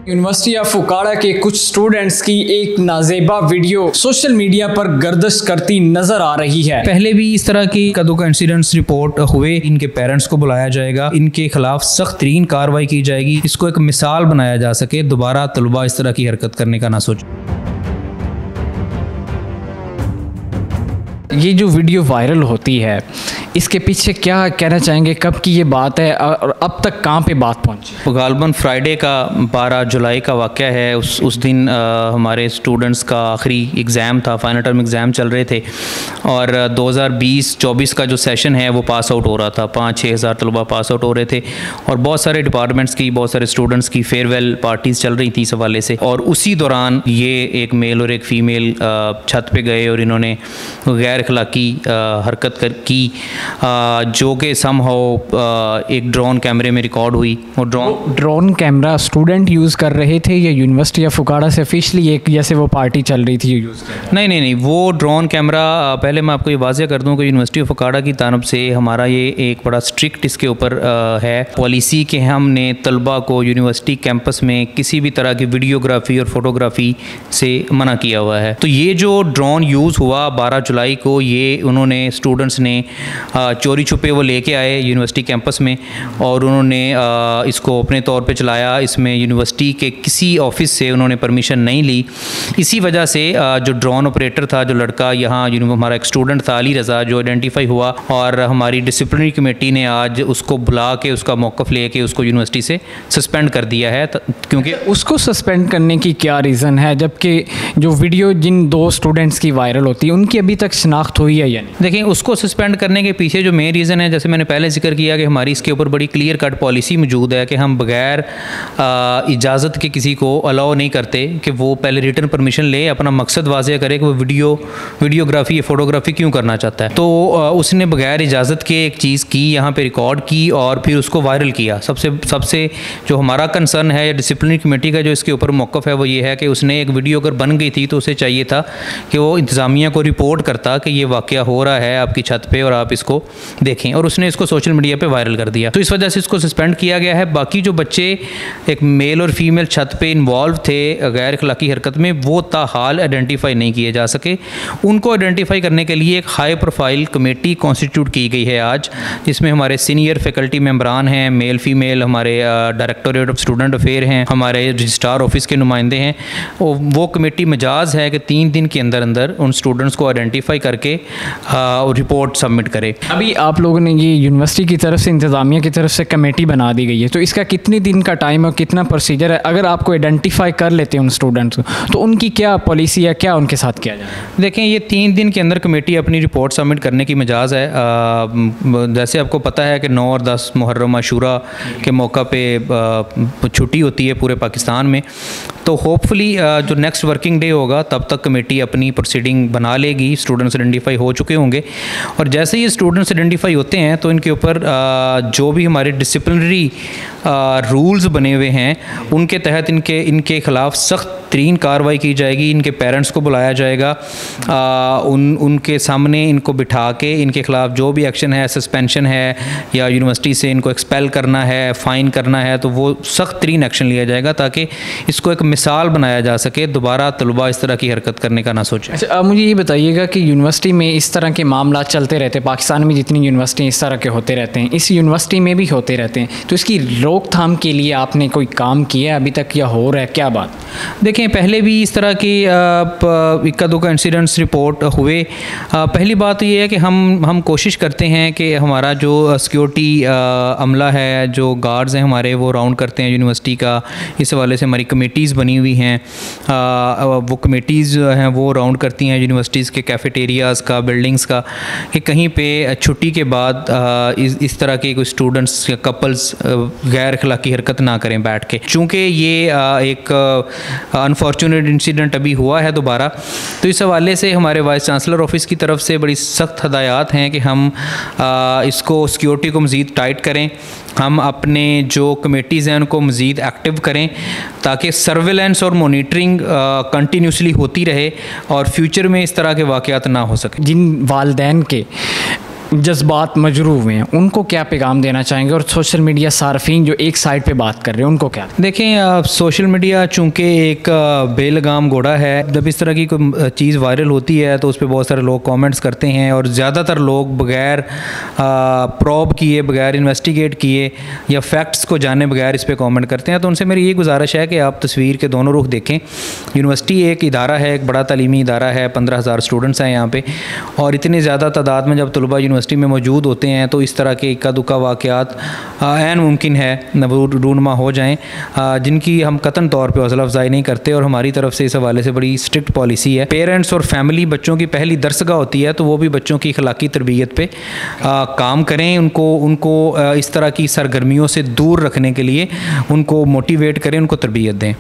University of फुकाड़ा के कुछ students की एक नाजेबा वीडियो सोशल मीडिया पर गर्दिश करती नजर आ रही है। पहले भी इस तरह की कदों का इंसिडेंट्स रिपोर्ट हुए, इनके पेरेंट्स को बुलाया जाएगा, इनके खिलाफ सख्त तरीन कार्रवाई की जाएगी, इसको एक मिसाल बनाया जा सके, दोबारा तलबा इस तरह की हरकत करने का ना सोचे। ये जो वीडियो वायरल होती है इसके पीछे क्या कहना चाहेंगे, कब की ये बात है और अब तक कहाँ पे बात पहुँची? गालबन फ्राइडे का 12 जुलाई का वाक़या है। उस दिन हमारे स्टूडेंट्स का आखिरी एग्ज़ाम था, फाइनल टर्म एग्ज़ाम चल रहे थे और 2020-24 का जो सेशन है वो पास आउट हो रहा था। 5-6 हज़ार तलबा पास आउट हो रहे थे और बहुत सारे डिपार्टमेंट्स की, बहुत सारे स्टूडेंट्स की फेयरवेल पार्टीज़ चल रही थी इस हवाले से। और उसी दौरान ये एक मेल और एक फ़ीमेल छत पे गए और इन्होंने गैर अखलाकी हरकत की जो कि समहाउ एक ड्रोन कैमरे में रिकॉर्ड हुई। और ड्रोन कैमरा स्टूडेंट यूज़ कर रहे थे या यूनिवर्सिटी ऑफ फुकाड़ा से ऑफिशियली एक जैसे वो पार्टी चल रही थी यूज़ कर? नहीं, वो ड्रोन कैमरा, पहले मैं आपको ये वाज़ेह कर दूं कि यूनिवर्सिटी ऑफ फुकाड़ा की तरफ से हमारा ये एक बड़ा स्ट्रिक्ट इसके ऊपर है पॉलिसी कि हमने तलबा को यूनिवर्सिटी कैंपस में किसी भी तरह की वीडियोग्राफी और फोटोग्राफी से मना किया हुआ है। तो ये जो ड्रोन यूज़ हुआ 12 जुलाई को, ये उन्होंने स्टूडेंट्स ने चोरी छुपे वो लेके आए यूनिवर्सिटी कैंपस में और उन्होंने इसको अपने तौर पे चलाया। इसमें यूनिवर्सिटी के किसी ऑफिस से उन्होंने परमिशन नहीं ली। इसी वजह से जो ड्रोन ऑपरेटर था, जो लड़का यहाँ हमारा एक स्टूडेंट था अली रज़ा, जो आइडेंटिफाई हुआ और हमारी डिसिप्लिनरी कमेटी ने आज उसको बुला के उसका मौक़िफ़ ले के उसको यूनिवर्सिटी से सस्पेंड कर दिया है। क्योंकि उसको सस्पेंड करने की क्या रीज़न है, जबकि जो वीडियो जिन 2 स्टूडेंट्स की वायरल होती है उनकी अभी तक शिनाख्त हुई है या नहीं? देखिए, उसको सस्पेंड करने के पीछे जो मेन रीज़न है, जैसे मैंने पहले जिक्र किया कि हमारी इसके ऊपर बड़ी क्लियर कट पॉलिसी मौजूद है कि हम बगैर इजाज़त के किसी को अलाउ नहीं करते कि वो पहले रिटर्न परमिशन ले, अपना मकसद वाज़ेह करे कि वो वीडियोग्राफी या फ़ोटोग्राफी क्यों करना चाहता है। तो उसने बगैर इजाज़त के एक चीज़ की, यहाँ पे रिकॉर्ड की और फिर उसको वायरल किया। सबसे जो हमारा कंसर्न है डिसिप्लिनरी कमेटी का जो इसके ऊपर मौक़िफ़ है वो ये है कि उसने एक वीडियो अगर बन गई थी तो उसे चाहिए था कि वो इंतज़ामिया को रिपोर्ट करता कि ये वाक़या हो रहा है आपकी छत पे और आप इसको देखें, और उसने इसको सोशल मीडिया पे वायरल कर दिया। तो इस वजह से इसको सस्पेंड किया गया है। बाकी जो बच्चे एक मेल और फीमेल छत पे इन्वॉल्व थे गैर अखलाकी हरकत में, वो ताहाल आइडेंटिफाई नहीं किए जा सके। उनको आइडेंटिफाई करने के लिए एक हाई प्रोफाइल कमेटी कॉन्स्टिट्यूट की गई है आज, जिसमें हमारे सीनियर फैकल्टी मेम्बरान हैं, मेल फीमेल, हमारे डायरेक्टोरेट ऑफ स्टूडेंट अफेयर हैं, हमारे रजिस्ट्रार ऑफिस के नुमाइंदे हैं। वो कमेटी मजाज है कि 3 दिन के अंदर अंदर उन स्टूडेंट्स को आइडेंटिफाई करके रिपोर्ट सबमिट करे। अभी आप लोगों ने ये यूनिवर्सिटी की तरफ से, इंतज़ामिया की तरफ से कमेटी बना दी गई है, तो इसका कितने दिन का टाइम और कितना प्रोसीजर है? अगर आपको आइडेंटिफाई कर लेते हैं उन स्टूडेंट्स तो उनकी क्या पॉलिसी है, क्या उनके साथ किया जाए? देखें, ये 3 दिन के अंदर कमेटी अपनी रिपोर्ट सबमिट करने की मजाज है। जैसे आपको पता है कि 9 और 10 मुहर्रम आशूरा के मौका पे छुट्टी होती है पूरे पाकिस्तान में, तो होपफुली जो नेक्स्ट वर्किंग डे होगा तब तक कमेटी अपनी प्रोसीडिंग बना लेगी। स्टूडेंट्स आइडेंटिफाई हो चुके होंगे और जैसे ही स्टूडेंट्स आइडेंटिफाई होते हैं तो इनके ऊपर जो भी हमारे डिसिप्लिनरी रूल्स बने हुए हैं उनके तहत इनके ख़िलाफ़ सख्त तरीन कार्रवाई की जाएगी। इनके पेरेंट्स को बुलाया जाएगा, उनके सामने इनको बिठा के इनके ख़िलाफ़ जो भी एक्शन है, सस्पेंशन है या यूनिवर्सिटी से इनको एक्सपेल करना है, फ़ाइन करना है, तो वो सख्त तरीन एक्शन लिया जाएगा ताकि इसको एक मिसाल बनाया जा सके, दोबारा तलबा इस तरह की हरकत करने का ना सोचें। अच्छा, अब मुझे ये बताइएगा कि यूनिवर्सिटी में इस तरह के मामला चलते रहते हैं, पाकिस्तान में जितनी यूनिवर्सिटी इस तरह के होते रहते हैं, इस यूनिवर्सिटी में भी होते रहते हैं, तो इसकी रोकथाम के लिए आपने कोई काम किया अभी तक या हो रहा है, क्या बात? देखें, पहले भी इस तरह की इक्का दुक्का इंसिडेंट्स रिपोर्ट हुए। पहली बात तो ये है कि हम कोशिश करते हैं कि हमारा जो सिक्योरिटी अमला है, जो गार्ड्स हैं हमारे, वो राउंड करते हैं यूनिवर्सिटी का। इस हवाले से हमारी कमेटीज़ बनी हुई हैं, वो कमेटीज़ हैं वो राउंड करती हैं यूनिवर्सिटीज़ के कैफेटेरियाज़ का, बिल्डिंग्स का, कि कहीं पे छुट्टी के बाद इस तरह के कोई स्टूडेंट्स या कपल्स गैर अखलाकी हरकत ना करें बैठ के। चूँकि ये एक अनफॉर्चुनेट इंसिडेंट अभी हुआ है दोबारा, तो इस हवाले से हमारे वाइस चांसलर ऑफिस की तरफ से बड़ी सख्त हदायत हैं कि हम इसको सिक्योरिटी को मज़ीद टाइट करें, हम अपने जो कमेटीज़ हैं उनको मज़ीद एक्टिव करें ताकि सर्विलेंस और मॉनिटरिंग कंटिन्यूसली होती रहे और फ्यूचर में इस तरह के वाक़यात ना हो सके। जिन वालिदैन के जज्बात मजरू हुए हैं, उनको क्या पैगाम देना चाहेंगे? और सोशल मीडिया सार्फिन जो एक साइड पे बात कर रहे हैं उनको क्या? देखें, सोशल मीडिया चूँकि एक बेलगाम घोड़ा है। जब इस तरह की कोई चीज़ वायरल होती है तो उस पर बहुत सारे लोग कमेंट्स करते हैं और ज़्यादातर लोग बगैर प्रॉब किए, बगैर इन्वेस्टिगेट किए या फैक्ट्स को जाने बगैर इस पर कमेंट करते हैं। तो उनसे मेरी ये गुजारिश है कि आप तस्वीर के दोनों रुख देखें। यूनिवर्सिटी एक इदारा है, एक बड़ा तालीमी इदारा है, 15,000 स्टूडेंट्स हैं यहाँ पे, और इतनी ज़्यादा तादाद में जब तलबा यूनिवर्सिटी में मौजूद होते हैं तो इस तरह के इक्का दुक्का वाक़यात ऐन मुमकिन है रूनमा हो जाएँ, जिनकी हम कतन तौर पर हौसला अफजाई नहीं करते। और हमारी तरफ से इस हवाले से बड़ी स्ट्रिक्ट पॉलिसी है। पेरेंट्स और फैमिली बच्चों की पहली दरसगाह होती है, तो वो भी बच्चों की अखलाकी तरबियत पे काम करें, उनको इस तरह की सरगर्मियों से दूर रखने के लिए उनको मोटिवेट करें, उनको तरबियत दें।